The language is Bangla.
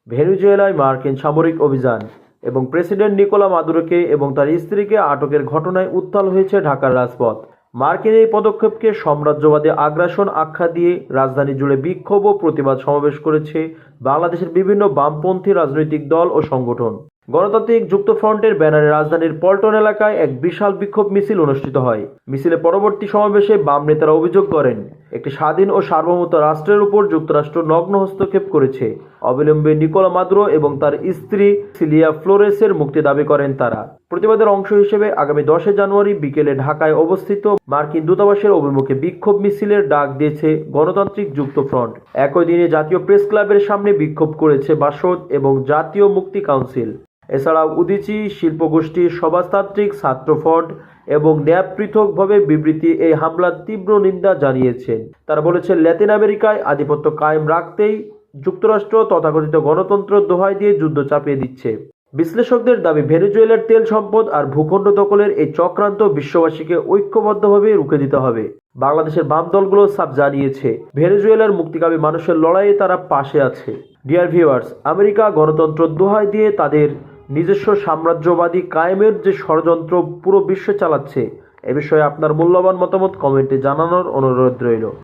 ভেনেজুয়েলায় মার্কিন সামরিক অভিযান এবং প্রেসিডেন্ট নিকোলা মাদুরোকে এবং তার স্ত্রীকে আটকের ঘটনায় উত্তাল হয়েছে ঢাকার রাজপথ। মার্কিন এই পদক্ষেপকে সাম্রাজ্যবাদী আগ্রাসন আখ্যা দিয়ে রাজধানী জুড়ে বিক্ষোভ ও প্রতিবাদ সমাবেশ করেছে বাংলাদেশের বিভিন্ন বামপন্থী রাজনৈতিক দল ও সংগঠন। গণতান্ত্রিক যুক্তফ্রন্টের ব্যানারে রাজধানীর পল্টন এলাকায় এক বিশাল বিক্ষোভ মিছিল অনুষ্ঠিত হয়। মিছিলে পরবর্তী সমাবেশে বাম নেতারা অভিযোগ করেন, একটি স্বাধীন ও সার্বভৌম রাষ্ট্রের উপর যুক্তরাষ্ট্র নগ্ন হস্তক্ষেপ করেছে। অবিলম্বে নিকোলা মাদুরো এবং তার স্ত্রী সিলিয়া ফ্লোরেসের মুক্তি দাবি করেন তারা। প্রতিবাদের অংশ হিসেবে আগামী 10 জানুয়ারি বিকেলে ঢাকায় অবস্থিত মার্কিন দূতাবাসের অভিমুখে বিক্ষোভ মিছিলের ডাক দিয়েছে গণতান্ত্রিক যুক্তফ্রন্ট। একই দিনে জাতীয় প্রেস ক্লাবের সামনে বিক্ষোভ করেছে বাসদ এবং জাতীয় মুক্তি কাউন্সিল। এছাড়াও উদীচী শিল্পগোষ্ঠী, সমাজতান্ত্রিক ছাত্রফ্রন্ট এবং ন্যাপ পৃথকভাবে বিবৃতি এই হামলার তীব্র নিন্দা জানিয়েছেন। তারা বলেছে, ল্যাতিন আমেরিকায় আধিপত্য কায়েম রাখতেই যুক্তরাষ্ট্র তথাকথিত গণতন্ত্র দোহাই দিয়ে যুদ্ধ চাপিয়ে দিচ্ছে। বিশ্লেষকদের দাবি, ভেনেজুয়েলার তেল সম্পদ আর ভূখণ্ড দখলের এই চক্রান্ত বিশ্ববাসীকে ঐক্যবদ্ধভাবে রুখে দিতে হবে। বাংলাদেশের বাম দলগুলো সাফ জানিয়েছে, ভেনেজুয়েলার মুক্তিকামী মানুষের লড়াইয়ে তারা পাশে আছে। ডিয়ার ভিউয়ার্স, আমেরিকা গণতন্ত্র দোহাই দিয়ে তাদের নিজস্ব সাম্রাজ্যবাদী কায়েমের যে ষড়যন্ত্র পুরো বিশ্বে চালাচ্ছে, এ বিষয়ে আপনার মূল্যবান মতামত কমেন্টে জানানোর অনুরোধ রইল।